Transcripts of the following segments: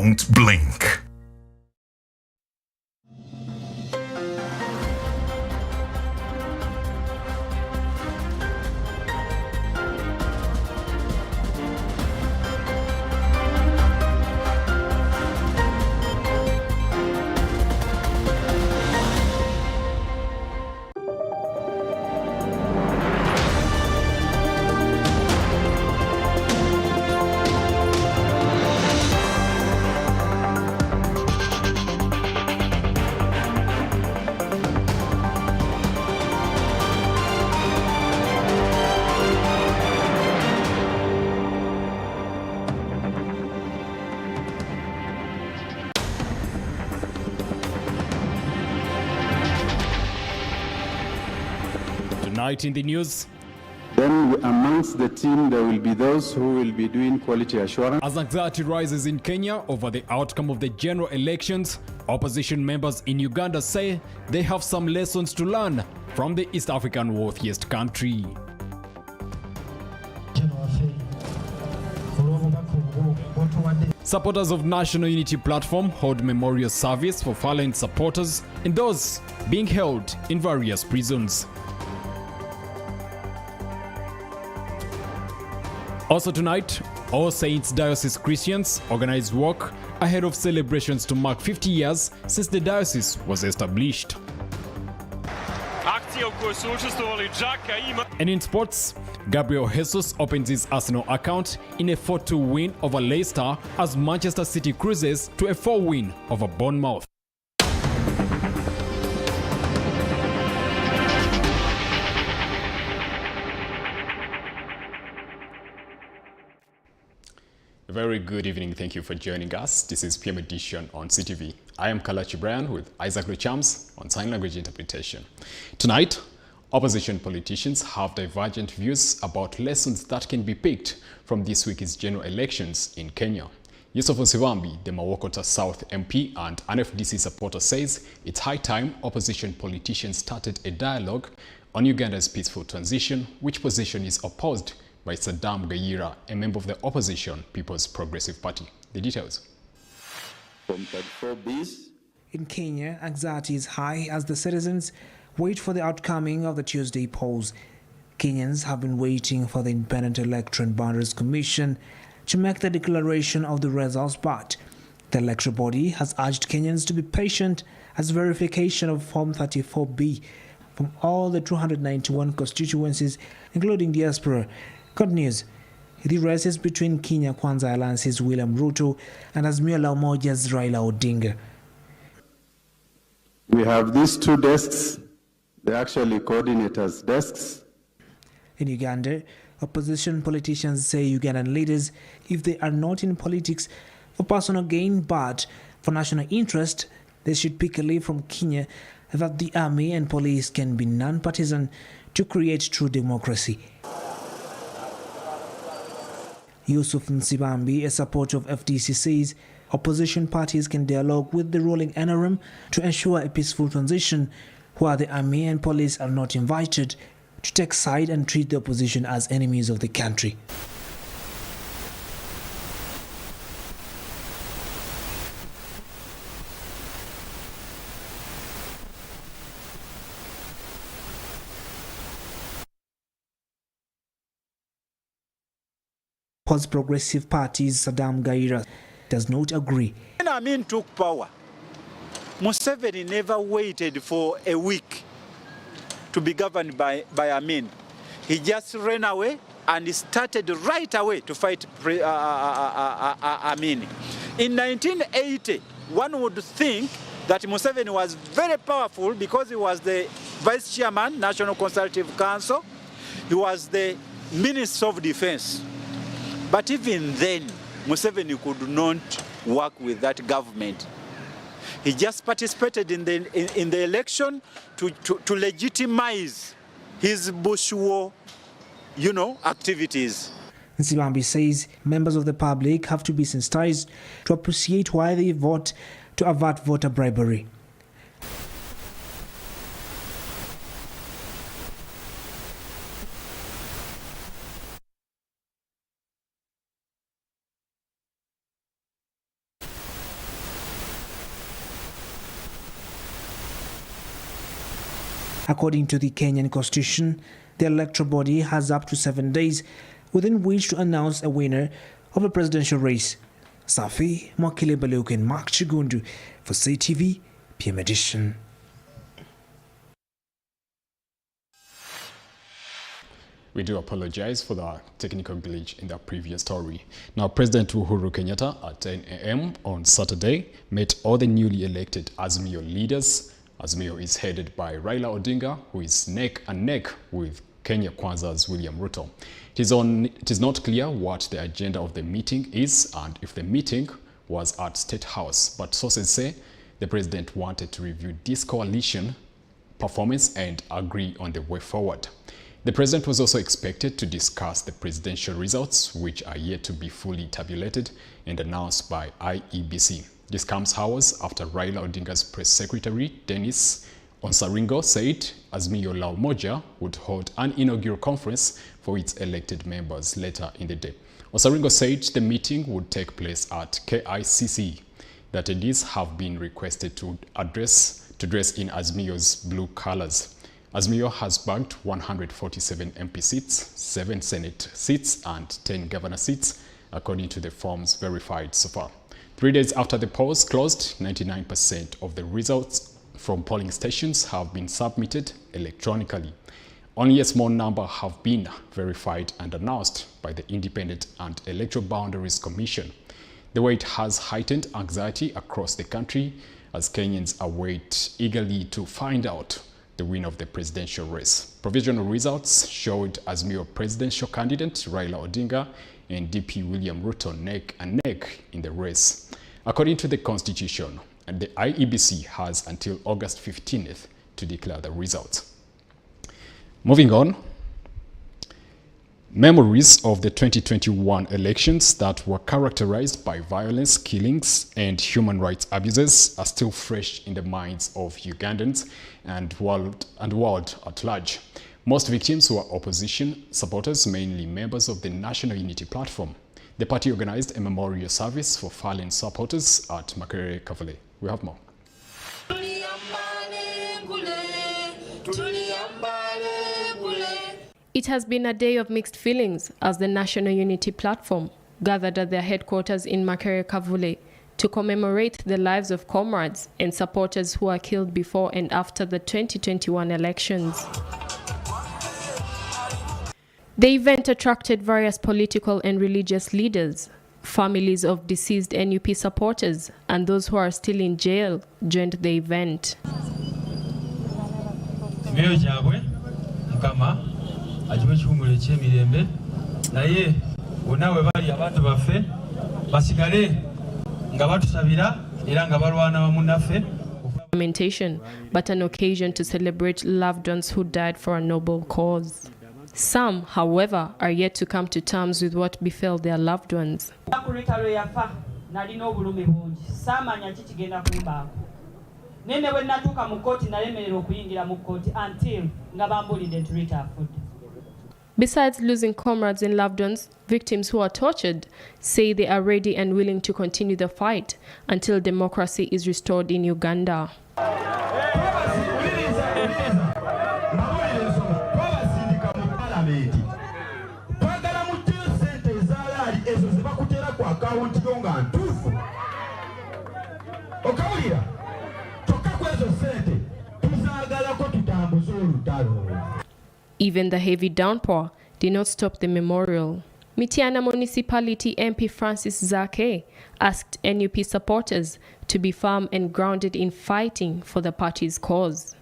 Don't blink. Tonight in the news, then amongst the team there will be those who will be doing quality assurance. as anxiety rises in Kenya over the outcome of the general elections, opposition members in Uganda say they have some lessons to learn from the East African wealthiest country. Supporters of National Unity Platform hold memorial service for fallen supporters and those being held in various prisons. Also tonight, All Saints Diocese Christians organized work ahead of celebrations to mark 50 years since the diocese was established. And in sports, Gabriel Jesus opens his Arsenal account in a 4-2 win over Leicester as Manchester City cruises to a 4 win over Bournemouth. A very good evening. Thank you for joining us. This is PM Edition on CTV. I am Kalachi Brian with Isaac Luchams on sign language interpretation. Tonight, opposition politicians have divergent views about lessons that can be picked from this week's general elections in Kenya. Yusuf Nsibambi, the Mawokota South MP and an FDC supporter, says it's high time opposition politicians started a dialogue on Uganda's peaceful transition, which position is opposed by Saddam Gayira, a member of the opposition People's Progressive Party. The details. From 34Bs. In Kenya, anxiety is high as the citizens wait for the outcoming of the Tuesday polls. Kenyans have been waiting for the Independent Electoral Boundaries Commission to make the declaration of the results, but the electoral body has urged Kenyans to be patient as verification of Form 34B from all the 291 constituencies, including diaspora. Good news, the races between Kenya Kwanza Alliance's William Ruto and Azimio la Umoja's Raila Odinga. We have these two desks. They actually coordinate as desks. In Uganda, opposition politicians say Ugandan leaders, if they are not in politics for personal gain but for national interest, they should pick a lead from Kenya that the army and police can be non-partisan to create true democracy. Yusuf Nsibambi, a supporter of FDC, says opposition parties can dialogue with the ruling NRM to ensure a peaceful transition, where the army and police are not invited to take side and treat the opposition as enemies of the country. People's Progressive Party's Saddam Gayira does not agree. When Amin took power, Museveni never waited for a week to be governed by Amin. He just ran away and he started right away to fight Amin. In 1980, one would think that Museveni was very powerful because he was the vice chairman, National Consultative Council. He was the Minister of Defense. But even then, Museveni could not work with that government. He just participated in the election to legitimize his bourgeois, activities. Nsibambi says members of the public have to be sensitized to appreciate why they vote to avert voter bribery. According to the Kenyan Constitution, the electoral body has up to 7 days within which to announce a winner of a presidential race. Safi Mwakile Baluk and Mark Chigundu for CTV PM Edition. We do apologize for the technical glitch in the previous story. Now, President Uhuru Kenyatta at 10 a.m. on Saturday met all the newly elected Azimio leaders. Azimio is headed by Raila Odinga, who is neck and neck with Kenya Kwanza's William Ruto. It is not clear what the agenda of the meeting is and if the meeting was at State House, but sources say the president wanted to review this coalition performance and agree on the way forward. The president was also expected to discuss the presidential results, which are yet to be fully tabulated and announced by IEBC. This comes hours after Raila Odinga's press secretary, Dennis Onsaringo, said Azimio La Umoja would hold an inaugural conference for its elected members later in the day. Onsaringo said the meeting would take place at KICC. The attendees have been requested to dress in Azimio's blue colors. Azimio has bagged 147 MP seats, 7 Senate seats and 10 governor seats, according to the forms verified so far. 3 days after the polls closed, 99% of the results from polling stations have been submitted electronically. Only a small number have been verified and announced by the Independent and Electoral Boundaries Commission. The wait has heightened anxiety across the country as Kenyans await eagerly to find out the winner of the presidential race. Provisional results showed Azimio presidential candidate Raila Odinga and DP William Ruto neck and neck in the race. According to the Constitution, the IEBC has until August 15th to declare the results. Moving on, memories of the 2021 elections that were characterized by violence, killings, and human rights abuses are still fresh in the minds of Ugandans and world at large. Most victims were opposition supporters, mainly members of the National Unity Platform. The party organized a memorial service for fallen supporters at Makerere Kavule. We have more. It has been a day of mixed feelings as the National Unity Platform gathered at their headquarters in Makerere Kavule to commemorate the lives of comrades and supporters who were killed before and after the 2021 elections. The event attracted various political and religious leaders. Families of deceased NUP supporters and those who are still in jail joined the event. Ajiwe chihumule chemirembe naye bonawe bali abantu baffe basigale nga batusabira era nga balwana bamunaffe. Lamentation, but an occasion to celebrate loved ones who died for a noble cause. Some, however, are yet to come to terms with what befell their loved ones. Besides losing comrades and loved ones, victims who are tortured say they are ready and willing to continue the fight until democracy is restored in Uganda. Even the heavy downpour did not stop the memorial. Mitiana Municipality MP Francis Zake asked NUP supporters to be firm and grounded in fighting for the party's cause.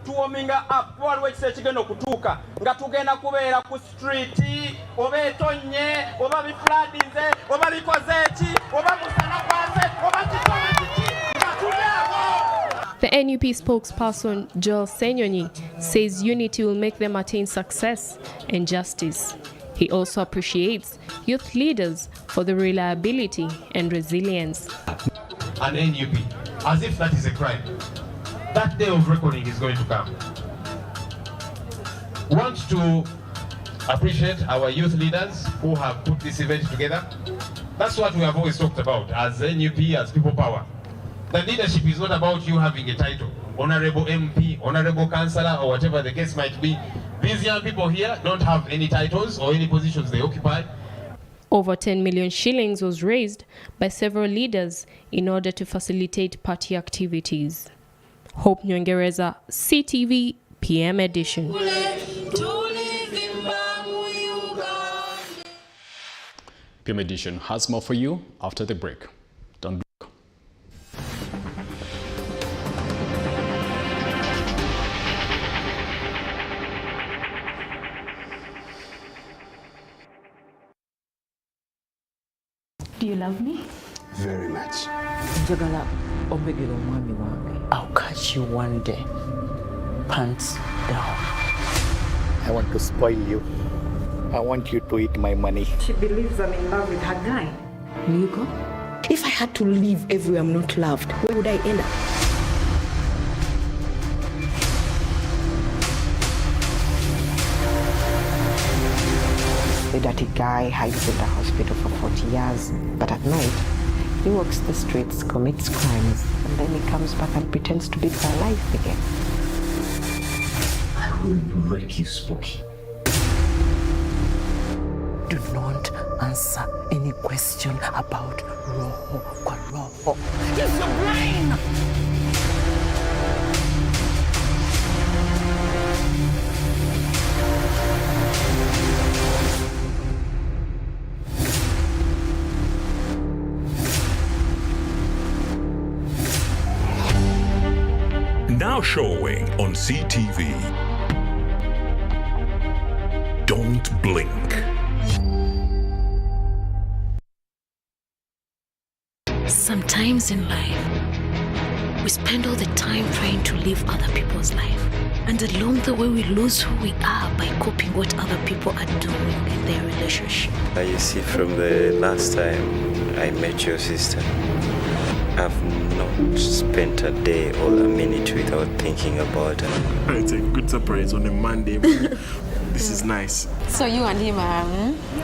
Tuominga up waliwo ekise kigenda okutuuka nga tugenda kubeera ku street oba etonye oba bifladinze oba bikoze eki oba musana kwaze oba kiki nga tulyabo. The NUP spokesperson Joel Senyonyi says unity will make them attain success and justice. He also appreciates youth leaders for the reliability and resilience. And NUP, as if that is a crime. That day of reckoning is going to come. We want to appreciate our youth leaders who have put this event together. That's what we have always talked about as NUP, as people power. The leadership is not about you having a title, honorable MP, honorable councillor, or whatever the case might be. These young people here don't have any titles or any positions they occupy. Over 10 million shillings was raised by several leaders in order to facilitate party activities. Hope Nyongereza, CTV, PM edition. PM edition has more for you after the break. Don't blink. Do you love me? Very much. I'll catch you one day. Pants down. I want to spoil you. I want you to eat my money. She believes I'm in love with her guy. Nico? If I had to live everywhere I'm not loved, where would I end up? The dirty guy hides in the hospital for 40 years, but at night, he walks the streets, commits crimes, and then he comes back and pretends to be alive again. I will break you, Spooky. Do not answer any question about Roho kwa Roho. Use your brain! Now showing on CTV. Don't blink. Sometimes in life, we spend all the time trying to live other people's life. And along the way, we lose who we are by copying what other people are doing in their relationship. You see, from the last time I met your sister, I've not spent a day or a minute without thinking about her. It's a good surprise on a Monday. This is nice. So you and him are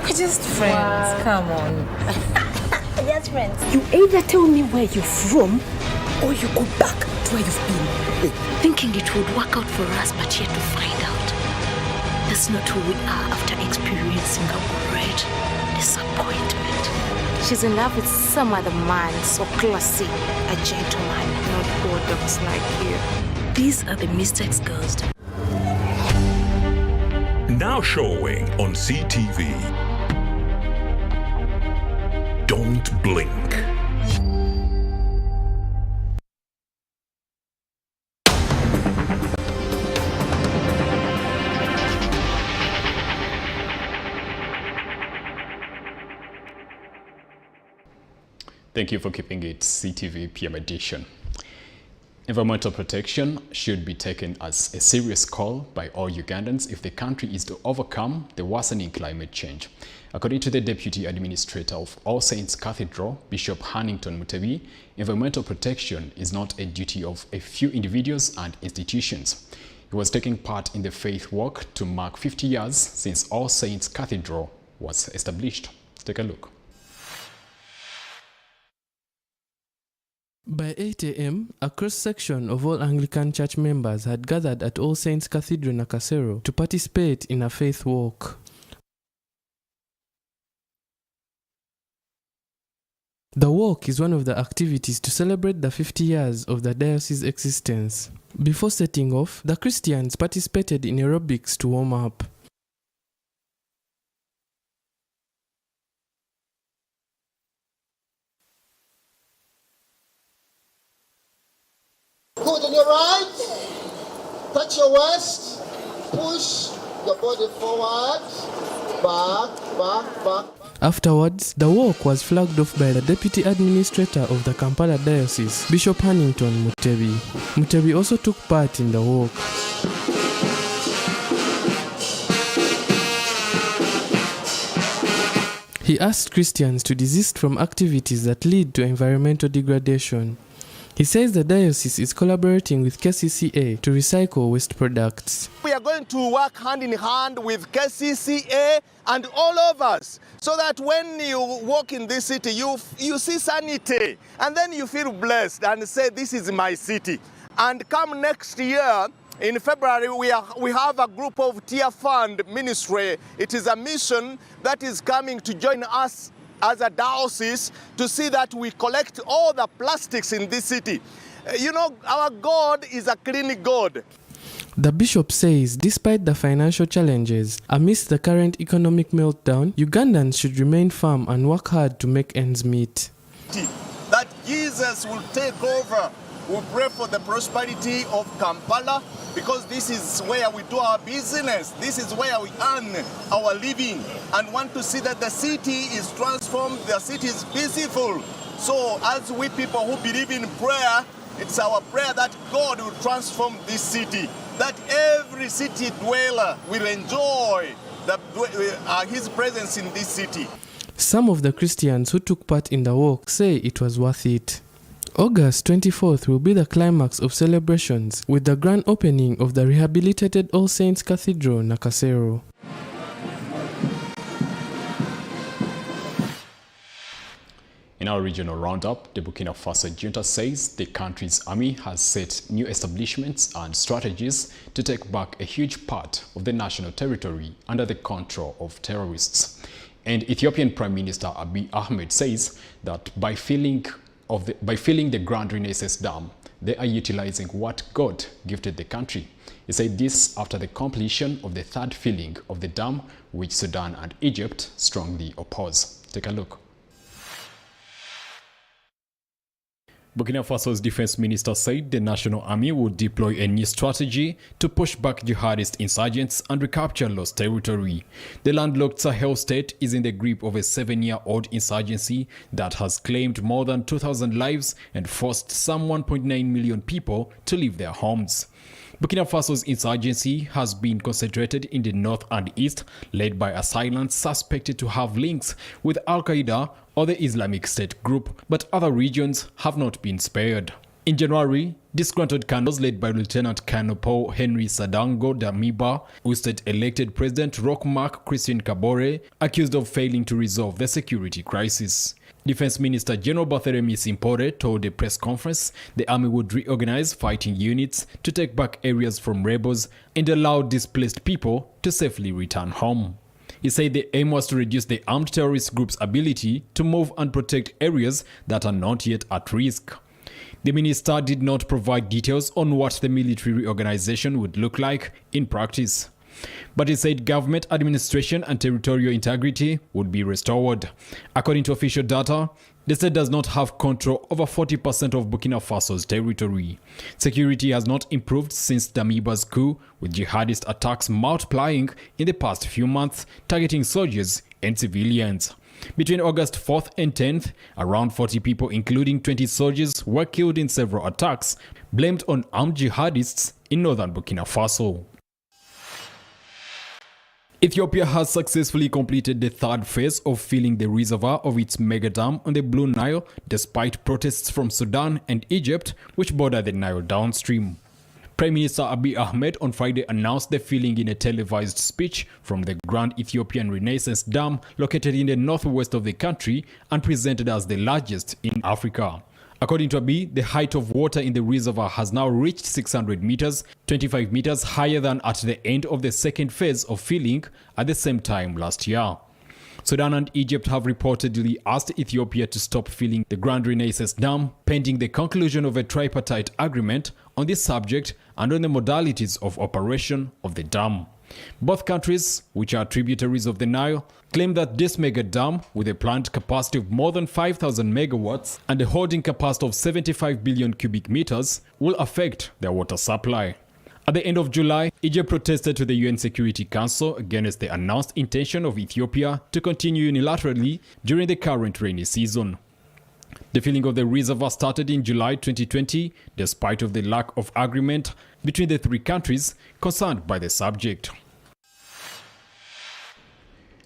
We're just friends. Wow. Come on. just friends. You either tell me where you're from or you go back to where you've been. Thinking it would work out for us, but yet to find out that's not who we are after experiencing a great disappointment. She's in love with some other man, so classy, a gentleman, not bulldogs like you. These are the mistakes girls do. Now showing on CTV. Don't blink. Thank you for keeping it CTV PM edition. Environmental protection should be taken as a serious call by all Ugandans if the country is to overcome the worsening climate change. According to the Deputy Administrator of All Saints Cathedral, Bishop Hannington Mutebi, environmental protection is not a duty of a few individuals and institutions. He was taking part in the faith walk to mark 50 years since All Saints Cathedral was established. Take a look. By 8 a.m., a cross-section of all Anglican Church members had gathered at All Saints Cathedral Nakasero to participate in a faith walk. The walk is one of the activities to celebrate the 50 years of the diocese's existence. Before setting off, the Christians participated in aerobics to warm up. Good on your right, touch your waist, push your body forward, back. Afterwards, the walk was flagged off by the Deputy Administrator of the Kampala Diocese, Bishop Hannington Mutebi. Mutebi also took part in the walk. He asked Christians to desist from activities that lead to environmental degradation. He says the diocese is collaborating with KCCA to recycle waste products. We are going to work hand in hand with KCCA and all of us, so that when you walk in this city, you see sanity, and then you feel blessed and say, this is my city. And come next year, in February, we have a group of Tier Fund Ministry. It is a mission that is coming to join us as a diocese to see that we collect all the plastics in this city. You know, our God is a clean God. The bishop says despite the financial challenges, amidst the current economic meltdown, Ugandans should remain firm and work hard to make ends meet. That Jesus will take over. We pray for the prosperity of Kampala, because this is where we do our business. This is where we earn our living, and want to see that the city is transformed, the city is peaceful. So as we people who believe in prayer, it's our prayer that God will transform this city, that every city dweller will enjoy his presence in this city. Some of the Christians who took part in the walk say it was worth it. August 24th will be the climax of celebrations with the grand opening of the rehabilitated All Saints Cathedral, Nakasero. In our regional roundup, the Burkina Faso junta says the country's army has set new establishments and strategies to take back a huge part of the national territory under the control of terrorists. And Ethiopian Prime Minister Abiy Ahmed says that by filling the Grand Renaissance Dam, they are utilizing what God gifted the country. He said this after the completion of the third filling of the dam, which Sudan and Egypt strongly oppose. Take a look. Burkina Faso's defense minister said the national army would deploy a new strategy to push back jihadist insurgents and recapture lost territory. The landlocked Sahel state is in the grip of a 7-year-old insurgency that has claimed more than 2,000 lives and forced some 1.9 million people to leave their homes. Burkina Faso's insurgency has been concentrated in the north and east, led by assailants suspected to have links with Al-Qaeda or the Islamic State group, but other regions have not been spared. In January, disgruntled colonels led by Lieutenant Colonel Paul Henry Sadango Damiba, who state-elected President Roch Marc Christian Kabore, accused of failing to resolve the security crisis. Defense Minister General Barthelemy Simpore told a press conference the army would reorganize fighting units to take back areas from rebels and allow displaced people to safely return home. He said the aim was to reduce the armed terrorist group's ability to move and protect areas that are not yet at risk. The minister did not provide details on what the military reorganization would look like in practice. But he said government administration and territorial integrity would be restored. According to official data, the state does not have control over 40% of Burkina Faso's territory. Security has not improved since Damiba's coup, with jihadist attacks multiplying in the past few months, targeting soldiers and civilians. Between August 4th and 10th, around 40 people, including 20 soldiers, were killed in several attacks blamed on armed jihadists in northern Burkina Faso. Ethiopia has successfully completed the third phase of filling the reservoir of its mega dam on the Blue Nile, despite protests from Sudan and Egypt, which border the Nile downstream. Prime Minister Abiy Ahmed on Friday announced the filling in a televised speech from the Grand Ethiopian Renaissance Dam located in the northwest of the country and presented as the largest in Africa. According to Abiy, the height of water in the reservoir has now reached 600 meters, 25 meters higher than at the end of the second phase of filling at the same time last year. Sudan and Egypt have reportedly asked Ethiopia to stop filling the Grand Renaissance Dam pending the conclusion of a tripartite agreement on this subject and on the modalities of operation of the dam. Both countries, which are tributaries of the Nile, claim that this mega dam, with a planned capacity of more than 5,000 megawatts and a holding capacity of 75 billion cubic meters, will affect their water supply. At the end of July, Egypt protested to the UN Security Council against the announced intention of Ethiopia to continue unilaterally during the current rainy season. The filling of the reservoir started in July 2020, despite of the lack of agreement between the three countries concerned by the subject.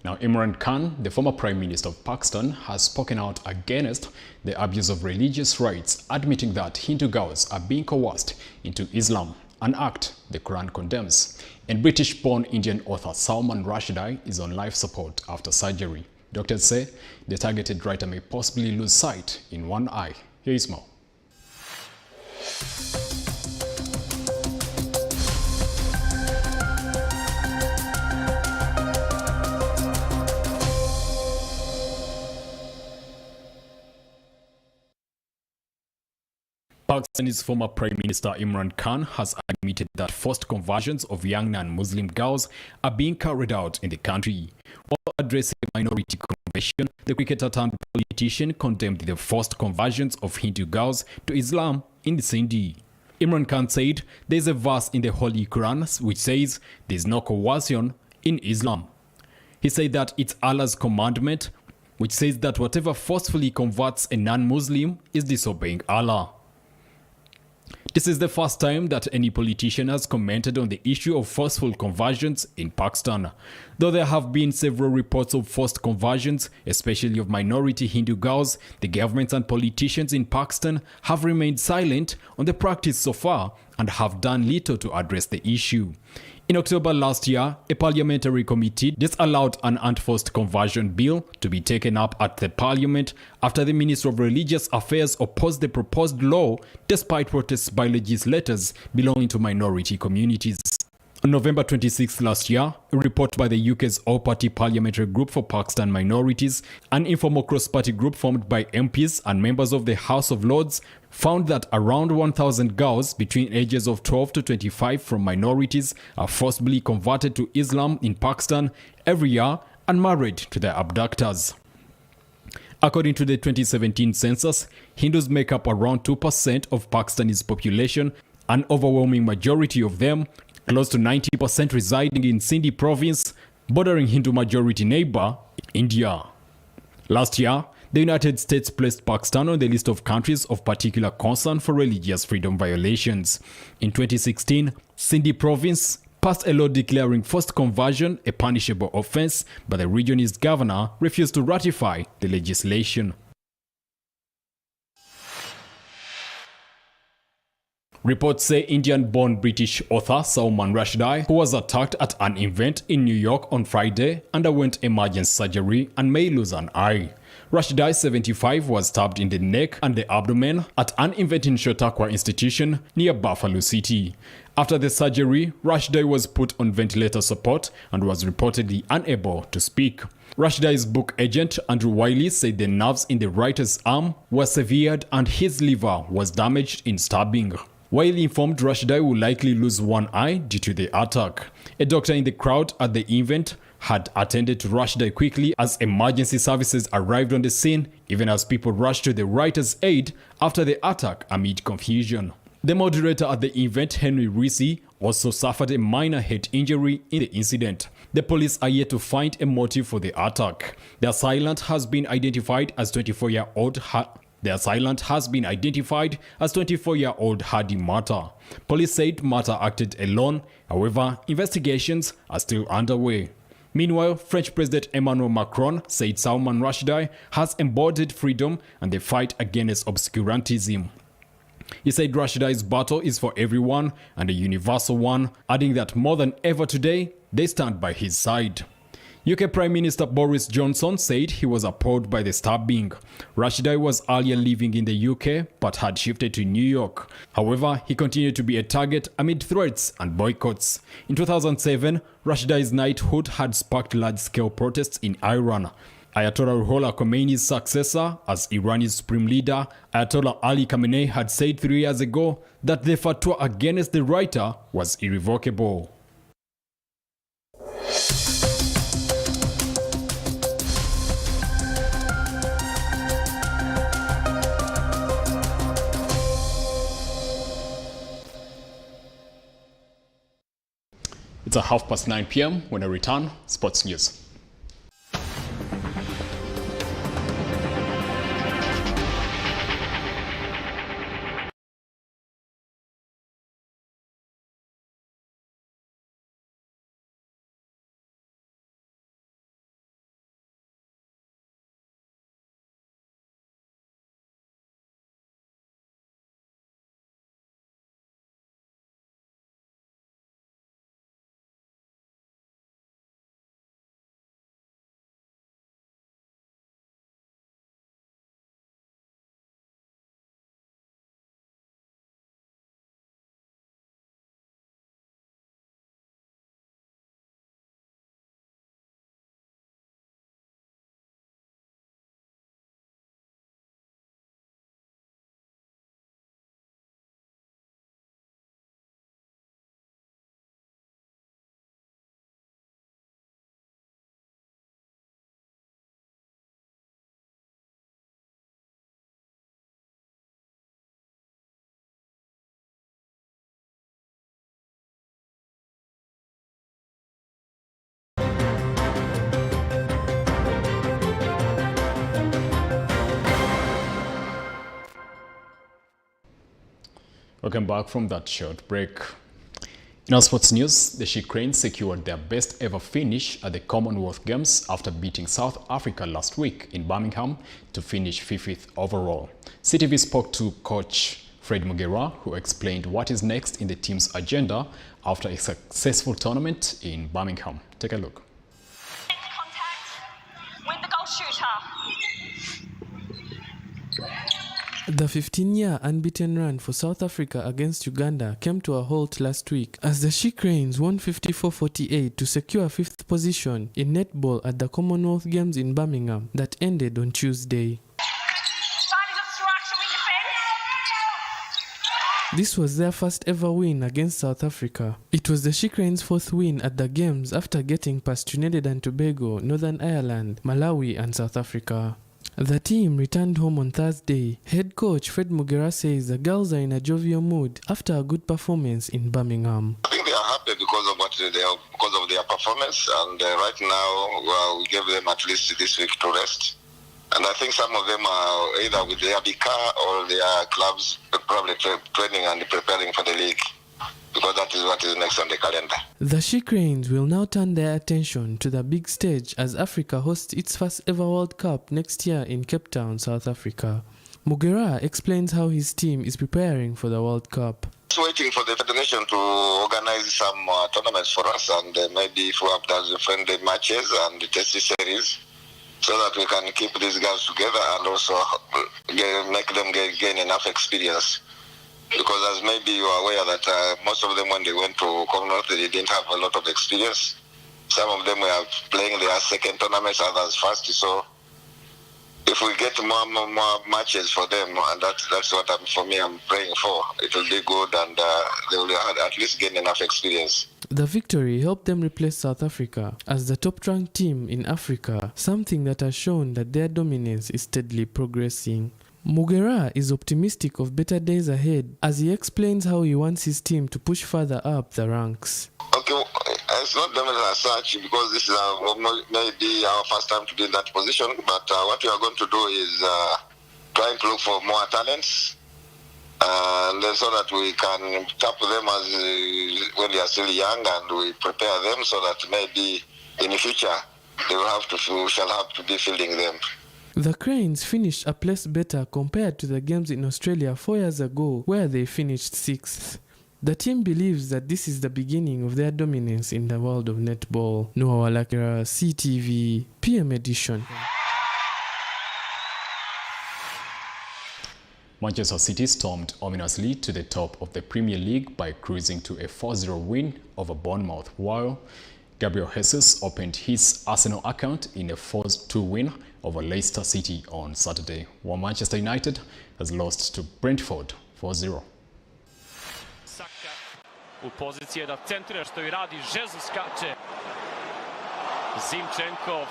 Now, Imran Khan, the former Prime Minister of Pakistan, has spoken out against the abuse of religious rights, admitting that Hindu girls are being coerced into Islam, an act the Quran condemns. And British-born Indian author Salman Rushdie is on life support after surgery. Doctors say the targeted writer may possibly lose sight in one eye. Here is more. Pakistan's former Prime Minister Imran Khan has admitted that forced conversions of young non-Muslim girls are being carried out in the country. While addressing the minority convention, the cricketer turned politician condemned the forced conversions of Hindu girls to Islam in the Sindhi. Imran Khan said there is a verse in the Holy Quran which says there is no coercion in Islam. He said that it's Allah's commandment which says that whatever forcefully converts a non-Muslim is disobeying Allah. This is the first time that any politician has commented on the issue of forceful conversions in Pakistan. Though there have been several reports of forced conversions, especially of minority Hindu girls, the governments and politicians in Pakistan have remained silent on the practice so far and have done little to address the issue. In October last year, a parliamentary committee disallowed an unforced conversion bill to be taken up at the parliament after the Minister of Religious Affairs opposed the proposed law despite protests by legislators belonging to minority communities. On November 26 last year, a report by the UK's All-Party Parliamentary Group for Pakistan Minorities, an informal cross-party group formed by MPs and members of the House of Lords, found that around 1,000 girls between ages of 12 to 25 from minorities are forcibly converted to Islam in Pakistan every year and married to their abductors. According to the 2017 census, Hindus make up around 2% of Pakistan's population, an overwhelming majority of them, close to 90%, residing in Sindhi province, bordering Hindu-majority neighbor, India. Last year, the United States placed Pakistan on the list of countries of particular concern for religious freedom violations. In 2016, Sindhi province passed a law declaring forced conversion a punishable offense, but the region's governor refused to ratify the legislation. Reports say Indian-born British author Salman Rushdie, who was attacked at an event in New York on Friday, underwent emergency surgery and may lose an eye. Rushdie, 75, was stabbed in the neck and the abdomen at an event in Chautauqua Institution near Buffalo City. After the surgery, Rushdie was put on ventilator support and was reportedly unable to speak. Rushdie's book agent Andrew Wiley said the nerves in the writer's arm were severed and his liver was damaged in stabbing. Wiley informed Rushdie would likely lose one eye due to the attack. A doctor in the crowd at the event had attended to Rushdie quickly as emergency services arrived on the scene, even as people rushed to the writer's aid after the attack amid confusion. The moderator at the event, Henry Risi, also suffered a minor head injury in the incident. The police are yet to find a motive for the attack. The assailant has been identified as 24-year-old Hadi Mata. Police said Mata acted alone. However, investigations are still underway. Meanwhile, French President Emmanuel Macron said Salman Rushdie has embodied freedom and the fight against obscurantism. He said Rushdie's battle is for everyone and a universal one, adding that more than ever today, they stand by his side. UK Prime Minister Boris Johnson said he was appalled by the stabbing. Rushdie was earlier living in the UK but had shifted to New York. However, he continued to be a target amid threats and boycotts. In 2007, Rushdie's knighthood had sparked large-scale protests in Iran. Ayatollah Ruhollah Khomeini's successor as Iran's supreme leader, Ayatollah Ali Khamenei, had said 3 years ago that the fatwa against the writer was irrevocable. It's at 9:30 p.m. when I return, Sports News. Welcome back from that short break. In our sports news, the She Cranes secured their best ever finish at the Commonwealth Games after beating South Africa last week in Birmingham to finish 5th overall. CTV spoke to coach Fred Mugera, who explained what is next in the team's agenda after a successful tournament in Birmingham. Take a look. With the goal shooter. The 15-year unbeaten run for South Africa against Uganda came to a halt last week as the She Cranes won 54-48 to secure 5th position in netball at the Commonwealth Games in Birmingham that ended on Tuesday. This was their first ever win against South Africa. It was the She Cranes' 4th win at the Games after getting past Trinidad and Tobago, Northern Ireland, Malawi and South Africa. The team returned home on Thursday. Head coach Fred Mugera says the girls are in a jovial mood after a good performance in Birmingham. I think they are happy because of their performance, and right now we gave them at least this week to rest. And I think some of them are either with their big car or their clubs probably training and preparing for the league, because that is what is next on the calendar. The She Cranes will now turn their attention to the big stage as Africa hosts its first ever World Cup next year in Cape Town, South Africa. Mugera explains how his team is preparing for the World Cup. Just waiting for the federation to organize some tournaments for us, and maybe if we have those friendly matches and the test series, so that we can keep these guys together and also make them gain enough experience. Because as maybe you are aware that most of them, when they went to Commonwealth, they didn't have a lot of experience. Some of them were playing their second tournaments, others first. So if we get more matches for them, and that's what I'm praying for, it will be good, and they will at least gain enough experience. The victory helped them replace South Africa as the top-ranked team in Africa, something that has shown that their dominance is steadily progressing. Mugera is optimistic of better days ahead as he explains how he wants his team to push further up the ranks. Okay, it's not dominant as such because this is maybe our first time to be in that position, but what we are going to do is trying to look for more talents, and so that we can tap them as when they are still young, and we prepare them so that maybe in the future we shall have to be fielding them. The Cranes finished a place better compared to the games in Australia 4 years ago, where they finished 6th. The team believes that this is the beginning of their dominance in the world of netball. Noah Walakera, CTV, PM Edition. Manchester City stormed ominously to the top of the Premier League by cruising to a 4-0 win over Bournemouth, while Gabriel Jesus opened his Arsenal account in a 4-2 win over Leicester City on Saturday, while Manchester United has lost to Brentford 4-0. U pozicije da centrira što i radi, Jesus skače. Zimčenkov